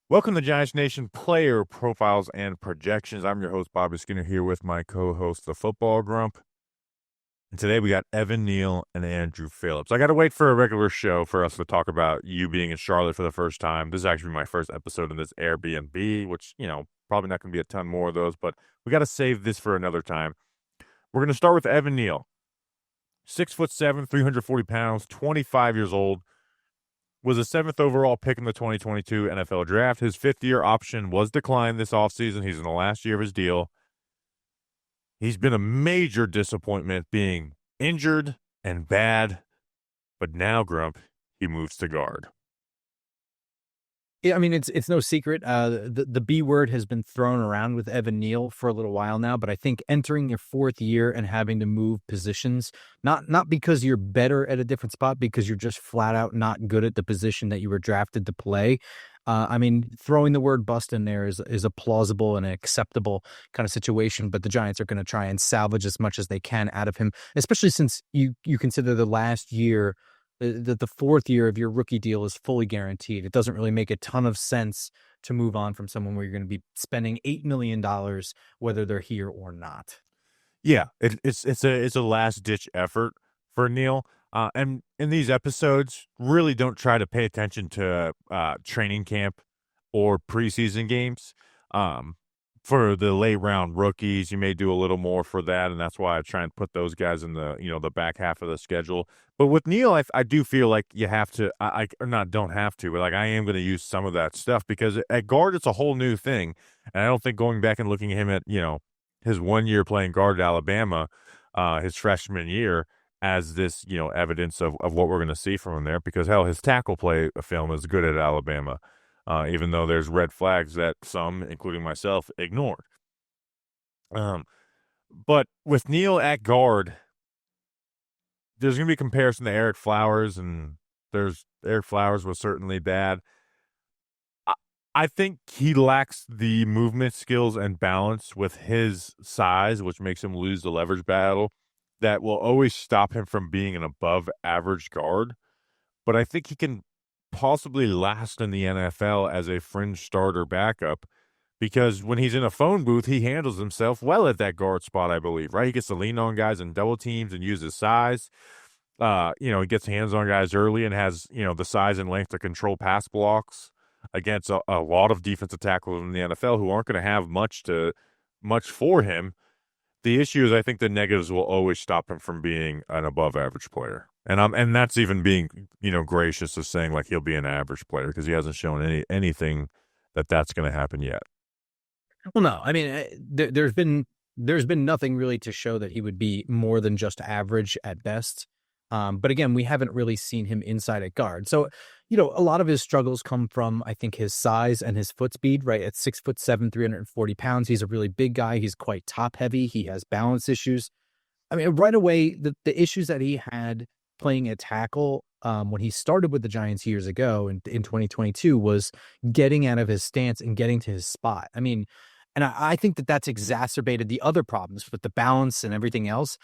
Welcome to Giants Nation Player Profiles and Projections. I'm your host, Bobby Skinner, here with my co-host, the Football Grump. And today we got Evan Neal and Andru Phillips. I got to wait for a regular show for us to talk about you being in Charlotte for the first time. This is actually my first episode in this Airbnb, which, probably not going to be a ton more of those, but we got to save this for another time. We're going to start with Evan Neal. 6'7", 340 pounds, 25 years old. Was a 7th overall pick in the 2022 NFL Draft. His fifth-year option was declined this offseason. He's in the last year of his deal. He's been a major disappointment, being injured and bad, but now, Grump, he moves to guard. Yeah, I mean, it's no secret. The B word has been thrown around with Evan Neal for a little while now, but I think entering your fourth year and having to move positions, not because you're better at a different spot, because you're just flat out not good at the position that you were drafted to play. I mean, throwing the word bust in there is a plausible and an acceptable kind of situation, but the Giants are going to try and salvage as much as they can out of him, especially since you consider the last year. The fourth year of your rookie deal is fully guaranteed. It doesn't really make a ton of sense to move on from someone where you're going to be spending $8 million, whether they're here or not. Yeah, it's a last ditch effort for Neal. And in these episodes, really don't try to pay attention to training camp or preseason games. For the late round rookies, you may do a little more for that, and that's why I try and put those guys in the back half of the schedule. But with Neal, I do feel like you have to, or not don't have to, but like I am going to use some of that stuff because at guard it's a whole new thing, and I don't think going back and looking at him at his 1 year playing guard at Alabama, his freshman year, as this evidence of what we're going to see from him there, because hell, his tackle play film is good at Alabama. Even though there's red flags that some, including myself, ignored. But with Neal at guard, there's going to be a comparison to Eric Flowers, and Eric Flowers was certainly bad. I think he lacks the movement skills and balance with his size, which makes him lose the leverage battle. That will always stop him from being an above average guard. But I think he can possibly last in the NFL as a fringe starter backup, because when he's in a phone booth, he handles himself well at that guard spot, I believe, right? He gets to lean on guys in double teams and use his size. He gets hands on guys early and has, the size and length to control pass blocks against a lot of defensive tackles in the NFL who aren't going to have much for him. The issue is I think the negatives will always stop him from being an above average player. And that's even being, gracious of saying like he'll be an average player, because he hasn't shown anything that's going to happen yet. Well, no, I mean, there's been nothing really to show that he would be more than just average at best. But again, we haven't really seen him inside at guard. So, a lot of his struggles come from, I think, his size and his foot speed, right? At 6'7", 340 pounds, he's a really big guy. He's quite top heavy. He has balance issues. I mean, right away, the issues that he had playing at tackle when he started with the Giants years ago in 2022 was getting out of his stance and getting to his spot. I mean, and I think that's exacerbated the other problems with the balance and everything else.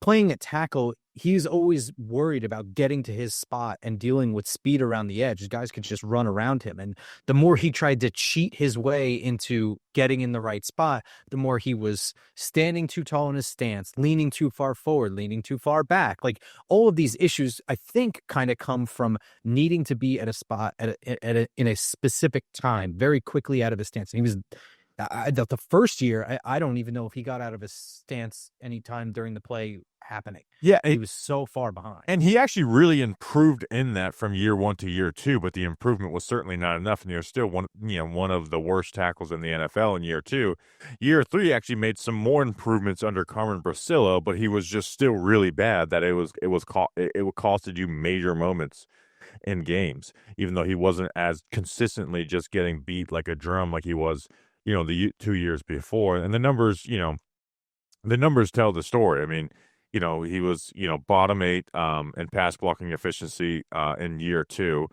Playing at tackle, he's always worried about getting to his spot and dealing with speed around the edge. Guys could just run around him. And the more he tried to cheat his way into getting in the right spot, the more he was standing too tall in his stance, leaning too far forward, leaning too far back. Like all of these issues, I think, kind of come from needing to be at a spot in a specific time, very quickly out of his stance. And he was the first year, I don't even know if he got out of his stance anytime during the play happening. Yeah, he was so far behind. And he actually really improved in that from year 1 to year 2, but the improvement was certainly not enough, and he was still one of the worst tackles in the NFL in year 2. Year 3 actually made some more improvements under Carmen Brasillo, but he was just still really bad that it costed you major moments in games, even though he wasn't as consistently just getting beat like a drum like he was the 2 years before. And the numbers tell the story. I mean, he was, bottom 8 in pass blocking efficiency in year 2.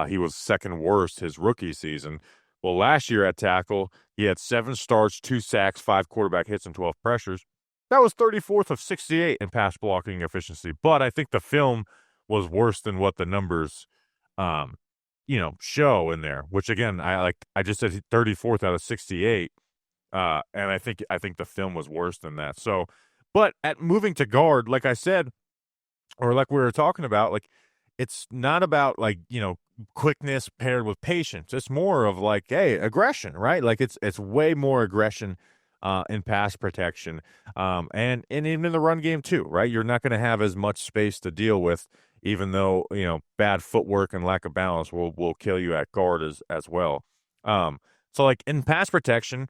He was second worst his rookie season. Well, last year at tackle, he had 7 starts, 2 sacks, 5 quarterback hits, and 12 pressures. That was 34th of 68 in pass blocking efficiency. But I think the film was worse than what the numbers show in there, which again, I just said 34th out of 68. And I think the film was worse than that. So, but at moving to guard, like I said, or like we were talking about, like it's not about like, quickness paired with patience. It's more of like, hey, aggression, right? Like it's way more aggression in pass protection. And even in the run game too, right? You're not going to have as much space to deal with, even though, bad footwork and lack of balance will kill you at guard as well. So like in pass protection,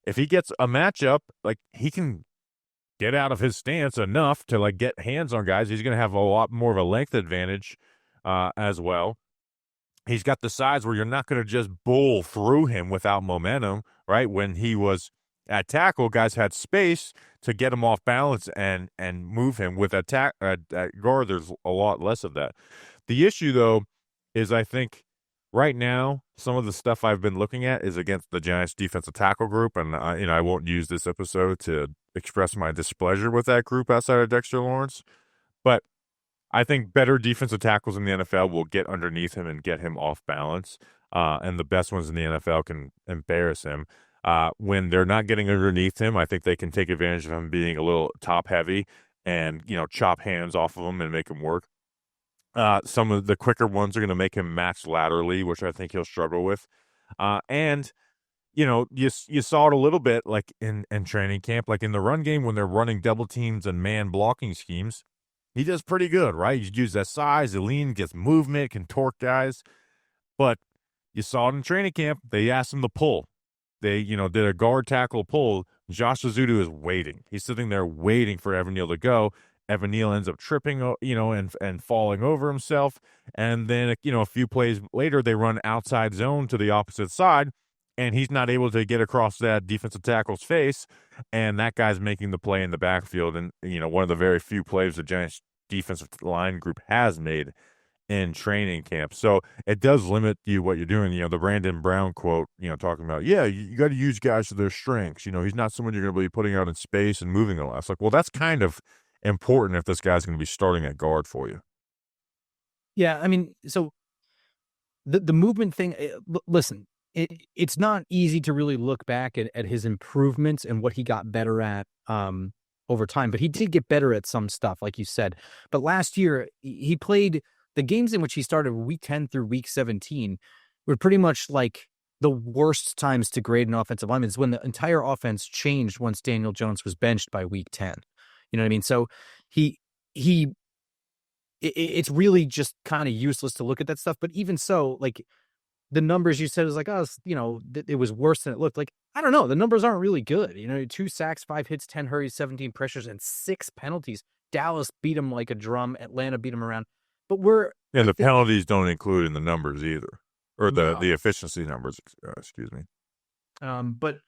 if he gets a matchup, like he can get out of his stance enough to like get hands on guys. He's going to have a lot more of a length advantage as well. He's got the size where you're not going to just bull through him without momentum, right? When he was at tackle, guys had space to get him off balance and move him. With at guard, there's a lot less of that. The issue, though, is I think right now some of the stuff I've been looking at is against the Giants' defensive tackle group, and I won't use this episode to express my displeasure with that group outside of Dexter Lawrence, but I think better defensive tackles in the NFL will get underneath him and get him off balance, and the best ones in the NFL can embarrass him. When they're not getting underneath him, I think they can take advantage of him being a little top heavy and chop hands off of him and make him work. Some of the quicker ones are going to make him match laterally, which I think he'll struggle with. And you saw it a little bit like in training camp, like in the run game when they're running double teams and man blocking schemes. He does pretty good, right? You use that size, the lean, gets movement, can torque guys. But you saw it in training camp. They asked him to pull. They, did a guard tackle pull. Josh Azudu is waiting. He's sitting there waiting for Evan Neal to go. Evan Neal ends up tripping, and falling over himself. And then, a few plays later, they run outside zone to the opposite side, and he's not able to get across that defensive tackle's face. And that guy's making the play in the backfield. And, one of the very few plays the Giants defensive line group has made in training camp. So it does limit you what you're doing. The Brandon Brown quote, talking about, yeah, you got to use guys to their strengths. He's not someone you're going to be putting out in space and moving a lot. It's like, well, that's kind of important if this guy's going to be starting at guard for you. Yeah, I mean, so the movement thing, listen, it's not easy to really look back at his improvements and what he got better at over time, but he did get better at some stuff, like you said. But last year, he played the games in which he started week 10 through week 17 were pretty much like the worst times to grade an offensive lineman. It's when the entire offense changed once Daniel Jones was benched by week 10. You know what I mean? So it's really just kind of useless to look at that stuff. But even so, like the numbers you said is like, oh, it was worse than it looked. Like, I don't know. The numbers aren't really good. 2 sacks, 5 hits, 10 hurries, 17 pressures, and 6 penalties. Dallas beat him like a drum. Atlanta beat him around. But the penalties don't include in the numbers either, or the efficiency numbers. Excuse me. But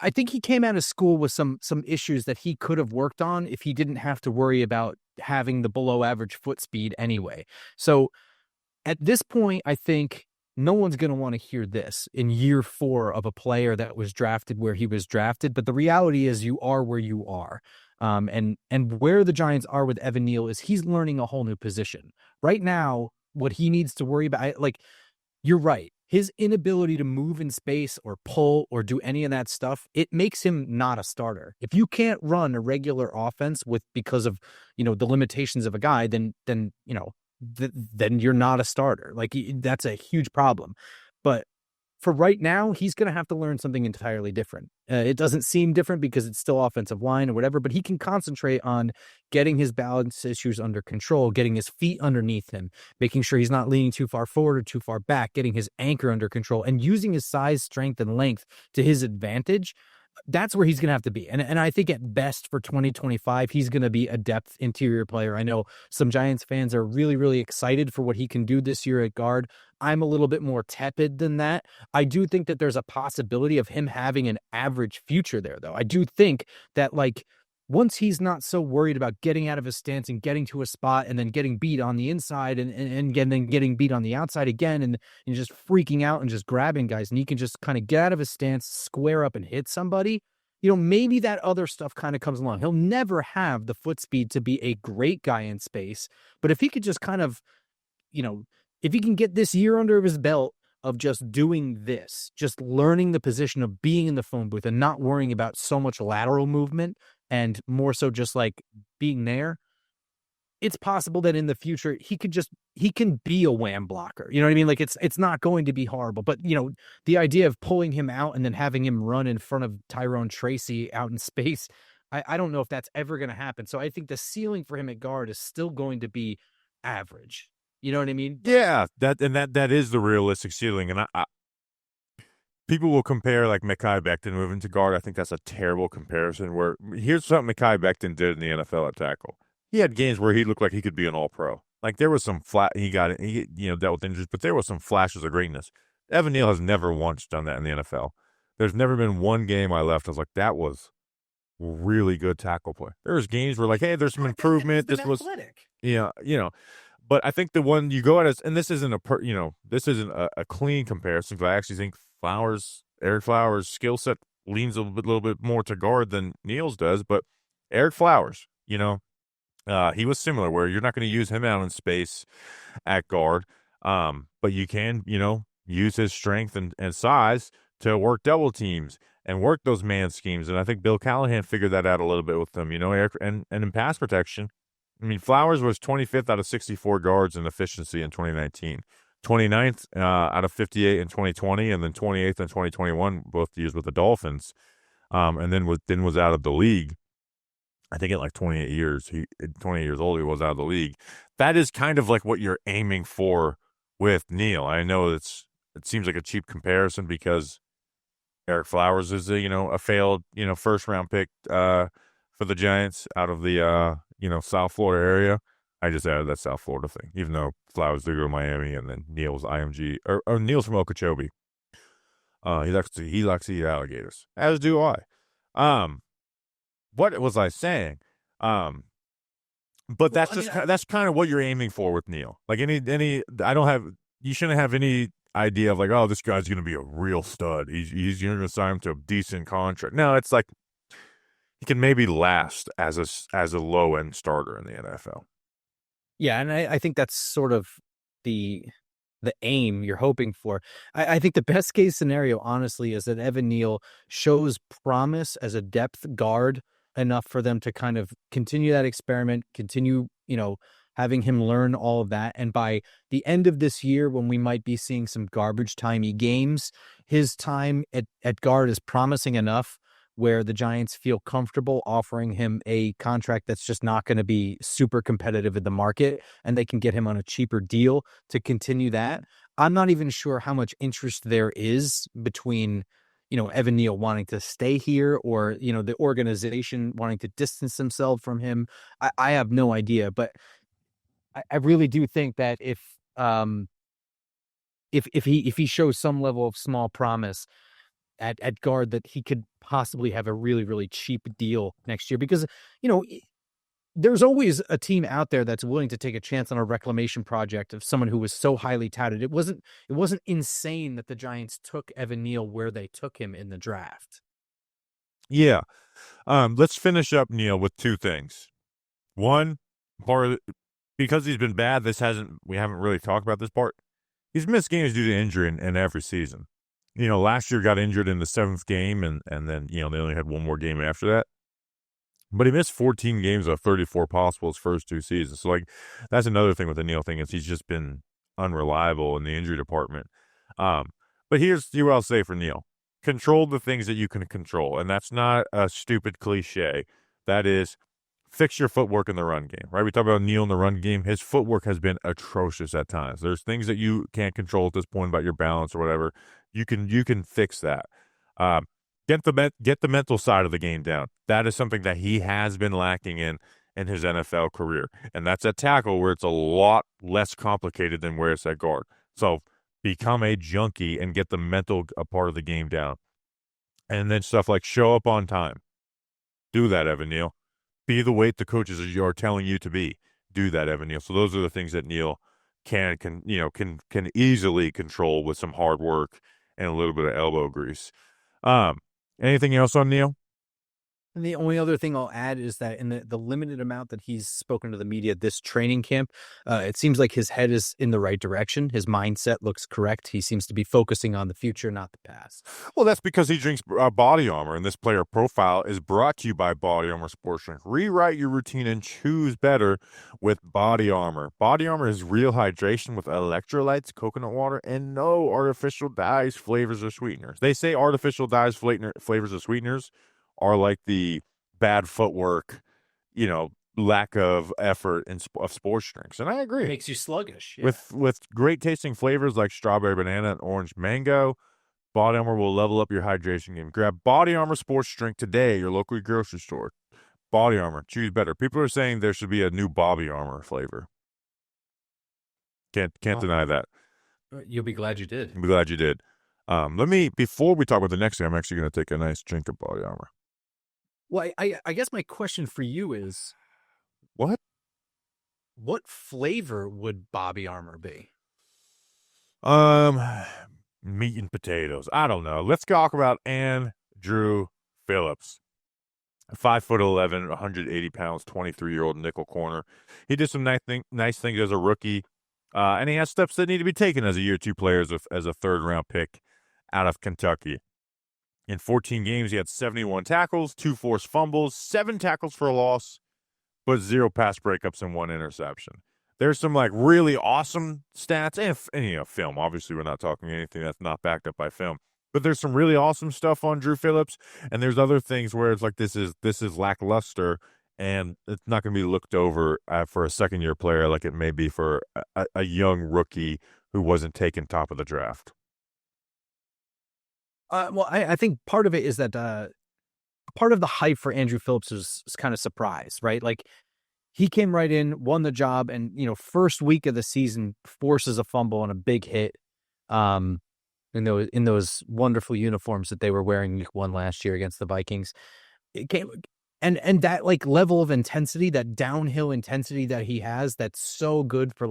I think he came out of school with some issues that he could have worked on if he didn't have to worry about having the below average foot speed anyway. So at this point, I think no one's going to want to hear this in year 4 of a player that was drafted where he was drafted. But the reality is you are where you are. And where the Giants are with Evan Neal is he's learning a whole new position. Right now, what he needs to worry about, like, you're right. His inability to move in space or pull or do any of that stuff, it makes him not a starter. If you can't run a regular offense because of, the limitations of a guy, then you're not a starter. Like, that's a huge problem. But for right now, he's going to have to learn something entirely different. It doesn't seem different because it's still offensive line or whatever, but he can concentrate on getting his balance issues under control, getting his feet underneath him, making sure he's not leaning too far forward or too far back, getting his anchor under control, and using his size, strength, and length to his advantage. That's where he's going to have to be. And I think at best for 2025, he's going to be a depth interior player. I know some Giants fans are really, really excited for what he can do this year at guard. I'm a little bit more tepid than that. I do think that there's a possibility of him having an average future there, though. I do think that, like, once he's not so worried about getting out of his stance and getting to a spot and then getting beat on the inside and then getting beat on the outside again and just freaking out and just grabbing guys, and he can just kind of get out of his stance, square up and hit somebody, maybe that other stuff kind of comes along. He'll never have the foot speed to be a great guy in space, but if he could just kind of, if he can get this year under his belt of just doing this, just learning the position of being in the phone booth and not worrying about so much lateral movement and more so just like being there, it's possible that in the future he can be a wham blocker. You know what I mean? Like it's not going to be horrible. But the idea of pulling him out and then having him run in front of Tyrone Tracy out in space, I don't know if that's ever going to happen. So I think the ceiling for him at guard is still going to be average. You know what I mean? Yeah, that is the realistic ceiling. And I people will compare like Mekhi Becton moving to guard. I think that's a terrible comparison. Where here's something Mekhi Becton did in the NFL at tackle. He had games where he looked like he could be an All-Pro. Like there was some he dealt with injuries, but there was some flashes of greatness. Evan Neal has never once done that in the NFL. There's never been one game I left. I was like, that was really good tackle play. There's games where like, hey, there's some improvement. This was, athletic. but I think the one you go at is, and this isn't this isn't a clean comparison, because I actually think Eric Flowers' skill set leans a little bit more to guard than Neal's does. But Eric Flowers, he was similar, where you're not going to use him out in space at guard, but you can, use his strength and size to work double teams and work those man schemes. And I think Bill Callahan figured that out a little bit with them, Eric, and in pass protection. I mean, Flowers was 25th out of 64 guards in efficiency in 2019, 29th out of 58 in 2020, and then 28th in 2021, both years with the Dolphins, and then was out of the league. I think at like 28 years, 28 years old, he was out of the league. That is kind of like what you're aiming for with Neal. I know it seems like a cheap comparison because Eric Flowers is a failed first round pick for the Giants out of the South Florida area. I just added that South Florida thing, even though Flowers did go to Miami, and then Neal was IMG or Neal's from Okeechobee. He likes to eat alligators, as do I. What was I saying? But that's kind of what you're aiming for with Neal. Like you shouldn't have any idea of like, oh, this guy's going to be a real stud. He's going to sign him to a decent contract. No, it's like he can maybe last as a low end starter in the NFL. Yeah, and I think that's sort of the aim you're hoping for. I think the best case scenario, honestly, is that Evan Neal shows promise as a depth guard enough for them to kind of continue that experiment, continue, having him learn all of that. And by the end of this year, when we might be seeing some garbage timey games, his time at guard is promising enough where the Giants feel comfortable offering him a contract that's just not going to be super competitive in the market, and they can get him on a cheaper deal to continue that. I'm not even sure how much interest there is between, Evan Neal wanting to stay here or, the organization wanting to distance themselves from him. I have no idea, but I really do think that if he shows some level of small promise at guard, that he could possibly have a really, really cheap deal next year, because, there's always a team out there that's willing to take a chance on a reclamation project of someone who was so highly touted. It wasn't insane that the Giants took Evan Neal where they took him in the draft. Yeah. Let's finish up Neal with two things. One, because he's been bad, we haven't really talked about this part. He's missed games due to injury in every season. Last year got injured in the 7th game, and then, they only had one more game after that. But he missed 14 games of 34 possible his first 2 seasons. So, like, that's another thing with the Neal thing, is he's just been unreliable in the injury department. But here's what I'll say for Neal. Control the things that you can control. And that's not a stupid cliche. That is, fix your footwork in the run game, right? We talk about Neal in the run game. His footwork has been atrocious at times. There's things that you can't control at this point about your balance or whatever. You can fix that. Get the mental side of the game down. That is something that he has been lacking in his NFL career. And that's at tackle, where it's a lot less complicated than where it's at guard. So become a junkie and get the mental part of the game down. And then stuff like show up on time. Do that, Evan Neal. Be the weight the coaches are telling you to be. Do that, Evan Neal. So those are the things that Neal can easily control with some hard work and a little bit of elbow grease. Anything else on Neal? And the only other thing I'll add is that in the limited amount that he's spoken to the media this training camp, it seems like his head is in the right direction. His mindset looks correct. He seems to be focusing on the future, not the past. Well, that's because he drinks Body Armor, and this player profile is brought to you by Body Armor Sports Drink. Rewrite your routine and choose better with Body Armor. Body Armor is real hydration with electrolytes, coconut water, and no artificial dyes, flavors, or sweeteners. They say artificial dyes, flavors, or sweeteners are like the bad footwork, lack of effort of sports drinks, and I agree. Makes you sluggish. Yeah. With great tasting flavors like strawberry banana and orange mango, Body Armor will level up your hydration game. Grab Body Armor Sports Drink today at your local grocery store. Body Armor, choose better. People are saying there should be a new Bobby Armor flavor. Can't deny that. You'll be glad you did. I'm glad you did. Before we talk about the next thing, I'm actually going to take a nice drink of Body Armor. Well, I guess my question for you is, what flavor would Bobby Armor be? Meat and potatoes. I don't know. Let's talk about Andru Phillips. 5'11", 180 pounds, 23-year-old nickel corner. He did some nice things as a rookie, and he has steps that need to be taken as a year 2 player, as a third-round pick out of Kentucky. In 14 games, he had 71 tackles, 2 forced fumbles, 7 tackles for a loss, but 0 pass breakups and 1 interception. There's some really awesome stats and film. Obviously, we're not talking anything that's not backed up by film. But there's some really awesome stuff on Andru Phillips, and there's other things where it's like this is lackluster, and it's not going to be looked over for a second-year player like it may be for a young rookie who wasn't taken top of the draft. Well, I think part of it is that part of the hype for Andru Phillips is kind of surprise, right? Like, he came right in, won the job, and first week of the season forces a fumble and a big hit. In those wonderful uniforms that they were wearing week 1 last year against the Vikings, it came and that level of intensity, that downhill intensity that he has, that's so good for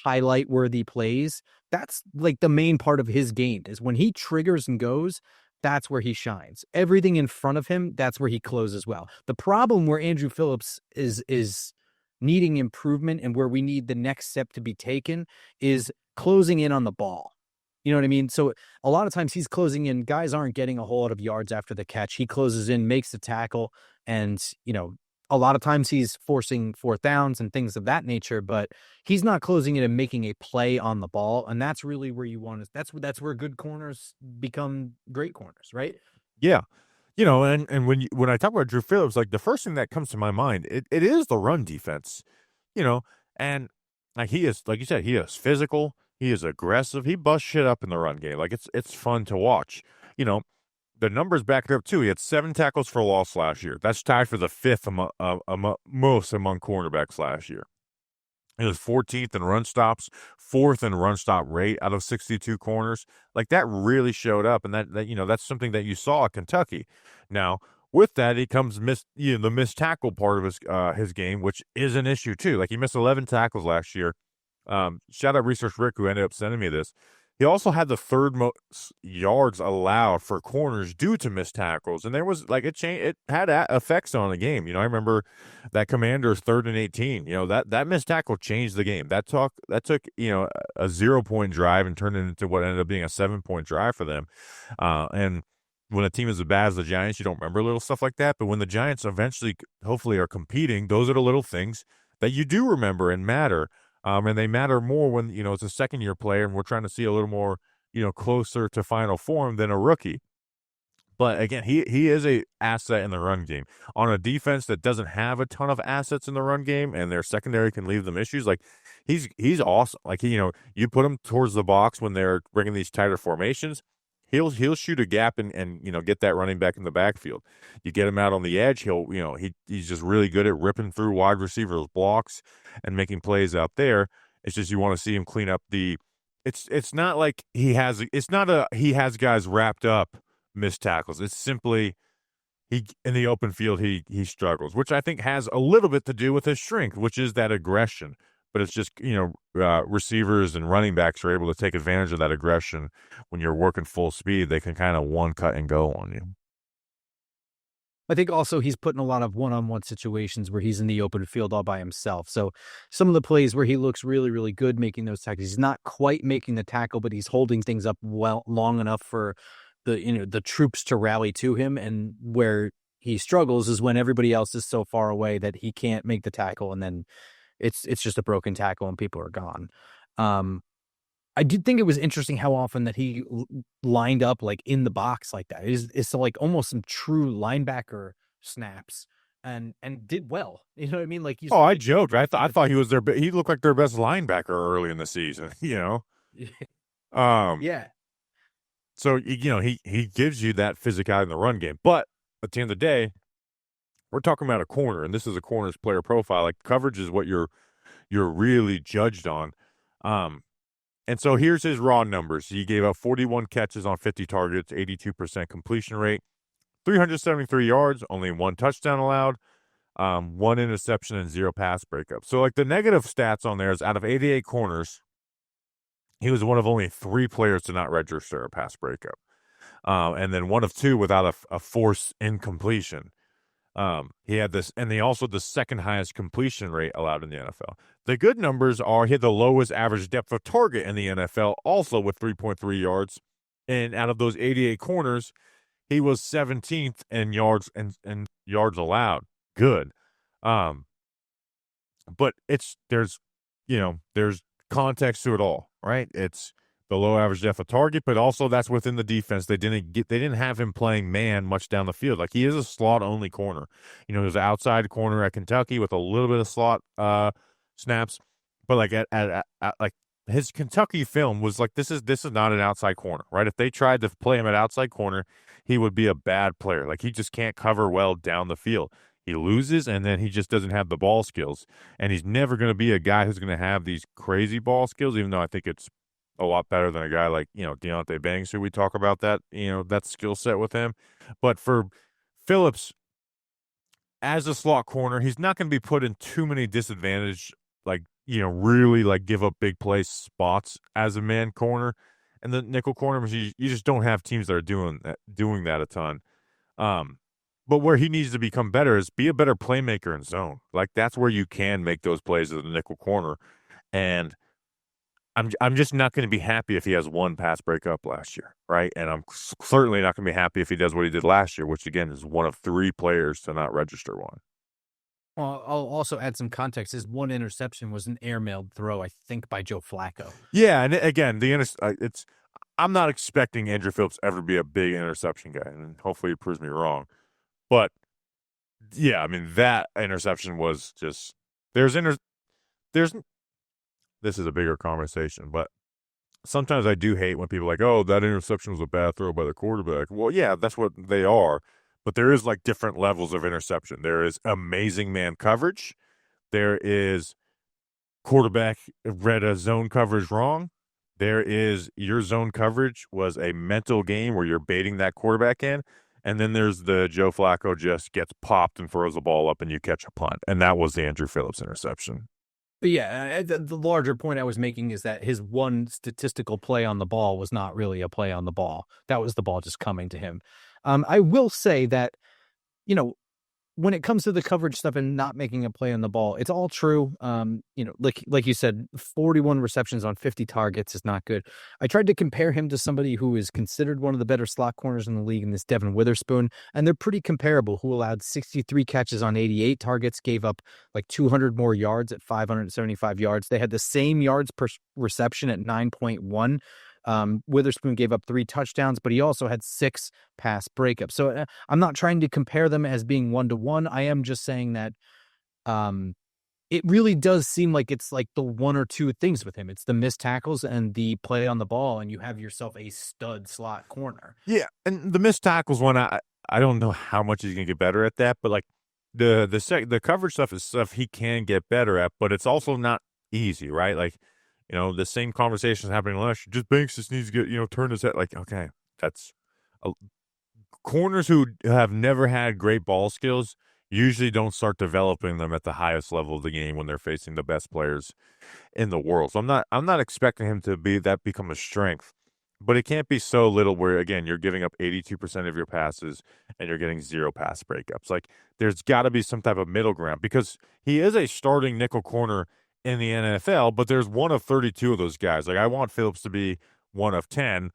highlight worthy plays. That's the main part of his game is when he triggers and goes. That's where he shines. Everything in front of him, that's where he closes well. The problem where Andru Phillips is needing improvement and where we need the next step to be taken is closing in on the ball. You know what I mean? So a lot of times he's closing in. Guys aren't getting a whole lot of yards after the catch. He closes in, makes the tackle, and a lot of times he's forcing 4th downs and things of that nature, but he's not closing it and making a play on the ball. And that's really where you want to, that's where good corners become great corners, right? Yeah. And when I talk about Andru Phillips, the first thing that comes to my mind, it is the run defense, and he is, like you said, he is physical. He is aggressive. He busts shit up in the run game. It's fun to watch. The numbers back it up too. He had 7 tackles for loss last year. That's tied for the 5th most among cornerbacks last year. He was 14th in run stops, 4th in run stop rate out of 62 corners. That really showed up, and that's something that you saw at Kentucky. Now, with that, he comes the missed tackle part of his game, which is an issue too. He missed 11 tackles last year. Shout out Research Rick, who ended up sending me this. He also had the 3rd most yards allowed for corners due to missed tackles, and there was it had effects on the game. I remember that Commanders 3rd and 18. That missed tackle changed the game. That took a 0-point drive and turned it into what ended up being a 7-point drive for them. And when a team is as bad as the Giants, you don't remember little stuff like that. But when the Giants eventually, hopefully, are competing, those are the little things that you do remember and matter. And they matter more when, it's a second-year player and we're trying to see a little more, closer to final form than a rookie. But again, he is a asset in the run game. On a defense that doesn't have a ton of assets in the run game and their secondary can leave them issues, he's awesome. You put him towards the box when they're bringing these tighter formations, he'll shoot a gap and get that running back in the backfield. You get him out on the edge, he's just really good at ripping through wide receivers' blocks and making plays out there. It's just you want to see him clean up the. It's not like he has guys wrapped up missed tackles. It's simply he in the open field he struggles, which I think has a little bit to do with his strength, which is that aggression. But it's just, receivers and running backs are able to take advantage of that aggression when you're working full speed. They can kind of one cut and go on you. I think also he's put in a lot of one-on-one situations where he's in the open field all by himself. So some of the plays where he looks really, really good making those tackles, he's not quite making the tackle, but he's holding things up well long enough for the troops to rally to him. And where he struggles is when everybody else is so far away that he can't make the tackle, and then it's just a broken tackle and people are gone. I did think it was interesting how often that he lined up like in the box like that. It's like almost some true linebacker snaps and did well. You know what I mean? Like Oh, I joked. I thought he was he looked like their best linebacker early in the season. Um, yeah. so he gives you that physicality in the run game, but at the end of the day, we're talking about a corner, and this is a corner's player profile. Like coverage is what you're really judged on. And so here's his raw numbers. He gave up 41 catches on 50 targets, 82% completion rate, 373 yards, only one touchdown allowed, one interception, and 0 pass breakup. So like the negative stats on there is out of 88 corners, he was one of only 3 players to not register a pass breakup. And then one of 2 without a forced incompletion. He had this, and he also had the second highest completion rate allowed in the NFL. The good numbers are he had the lowest average depth of target in the NFL, also with 3.3 yards. And out of those 88 corners, he was 17th in yards and yards allowed. Good. But there's context to it all, right? It's the low average depth of target, but also that's within the defense. They didn't have him playing man much down the field. Like he is a slot only corner. He was an outside corner at Kentucky with a little bit of slot snaps, but like at like his Kentucky film was like this is not an outside corner, right? If they tried to play him at outside corner, he would be a bad player. Like he just can't cover well down the field. He loses, and then he just doesn't have the ball skills. And he's never going to be a guy who's going to have these crazy ball skills, even though I think it's a lot better than a guy like, Deontay Banks, who we talk about that skill set with him. But for Phillips, as a slot corner, he's not going to be put in too many disadvantage, like, really like give up big play spots as a man corner. And the nickel corner, you just don't have teams that are doing that a ton. But where he needs to become better is be a better playmaker in zone. Like that's where you can make those plays as a nickel corner. And I'm just not going to be happy if he has one pass breakup last year, right? And I'm certainly not going to be happy if he does what he did last year, which again is one of 3 players to not register one. Well, I'll also add some context. His one interception was an airmailed throw, I think, by Joe Flacco. Yeah, and again, I'm not expecting Andru Phillips ever to be a big interception guy, and hopefully he proves me wrong. But yeah, I mean that interception was just there's this is a bigger conversation, but sometimes I do hate when people are like, oh, that interception was a bad throw by the quarterback. Well, yeah, that's what they are. But there is like different levels of interception. There is amazing man coverage. There is quarterback read a zone coverage wrong. There is your zone coverage was a mental game where you're baiting that quarterback in. And then there's the Joe Flacco just gets popped and throws the ball up and you catch a punt. And that was the Andru Phillips interception. But yeah, the larger point I was making is that his one statistical play on the ball was not really a play on the ball. That was the ball just coming to him. I will say that, when it comes to the coverage stuff and not making a play on the ball, it's all true. Like you said, 41 receptions on 50 targets is not good. I tried to compare him to somebody who is considered one of the better slot corners in the league, in this Devin Witherspoon, and they're pretty comparable, who allowed 63 catches on 88 targets, gave up like 200 more yards at 575 yards. They had the same yards per reception at 9.1. Witherspoon gave up 3 touchdowns, but he also had 6 pass breakups. So I'm not trying to compare them as being 1-to-1. I am just saying that it really does seem like it's like the one or two things with him. It's the missed tackles and the play on the ball, and you have yourself a stud slot corner. Yeah, and the missed tackles one, I don't know how much he's gonna get better at that, but like the coverage stuff is stuff he can get better at, but it's also not easy, right? Like, the same conversation is happening last year. Just Banks just needs to get, turn his head. Like, okay, that's corners who have never had great ball skills usually don't start developing them at the highest level of the game when they're facing the best players in the world. So I'm not expecting him to become a strength. But it can't be so little where, again, you're giving up 82% of your passes and you're getting 0 pass breakups. Like, there's got to be some type of middle ground because he is a starting nickel corner in the NFL, but there's one of 32 of those guys. Like, I want Phillips to be one of 10.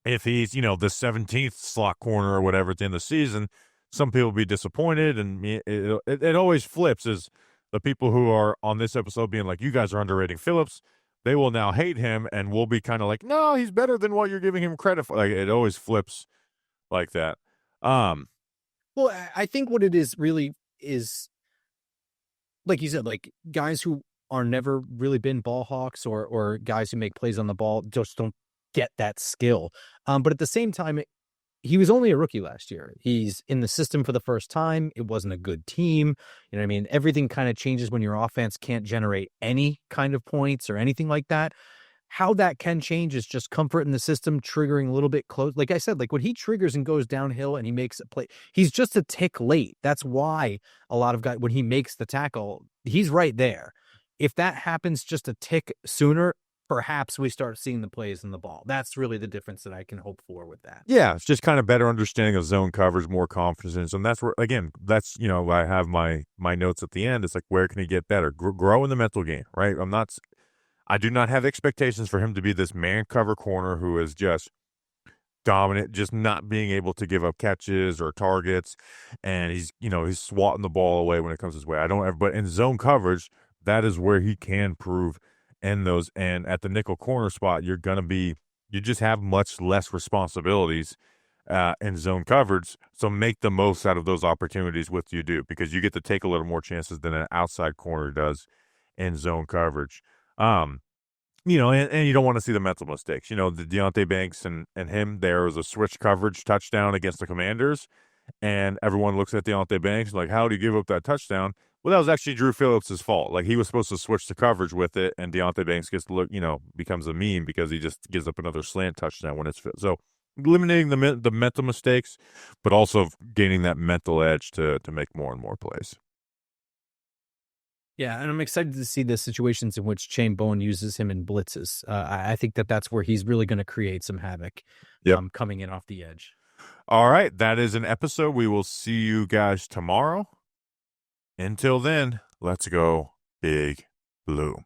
If he's, the 17th slot corner or whatever at the end of the season, some people will be disappointed. And it always flips is the people who are on this episode being like, you guys are underrating Phillips. They will now hate him and we'll be kind of like, no, he's better than what you're giving him credit for. Like, it always flips like that. Um, Well, I think what it is really is, like you said, like guys who are never really been ball hawks or guys who make plays on the ball just don't get that skill. But at the same time, he was only a rookie last year. He's in the system for the first time. It wasn't a good team. You know what I mean? Everything kind of changes when your offense can't generate any kind of points or anything like that. How that can change is just comfort in the system, triggering a little bit close. Like I said, like when he triggers and goes downhill and he makes a play, he's just a tick late. That's why a lot of guys, when he makes the tackle, he's right there. If that happens just a tick sooner, perhaps we start seeing the plays in the ball. That's really the difference that I can hope for with that. yeah, it's just kind of better understanding of zone coverage, more confidence. And that's where, again, that's, I have my notes at the end. It's like, where can he get better? Grow in the mental game, right? I do not have expectations for him to be this man cover corner who is just dominant, just not being able to give up catches or targets. And he's swatting the ball away when it comes his way. I don't ever, but in zone coverage, that is where he can prove in those. And at the nickel corner spot, you just have much less responsibilities in zone coverage. So make the most out of those opportunities with you do, because you get to take a little more chances than an outside corner does in zone coverage. And you don't want to see the mental mistakes. The Deontay Banks and him, there was a switch coverage touchdown against the Commanders, and everyone looks at Deontay Banks like, how did he give up that touchdown? Well, that was actually Drew Phillips' fault. Like, he was supposed to switch the coverage with it, and Deontay Banks gets to look, becomes a meme because he just gives up another slant touchdown when it's fit. So eliminating the mental mistakes, but also gaining that mental edge to make more and more plays. Yeah, and I'm excited to see the situations in which Shane Bowen uses him in blitzes. I think that's where he's really going to create some havoc Yep. coming in off the edge. All right, that is an episode. We will see you guys tomorrow. Until then, let's go Big Blue.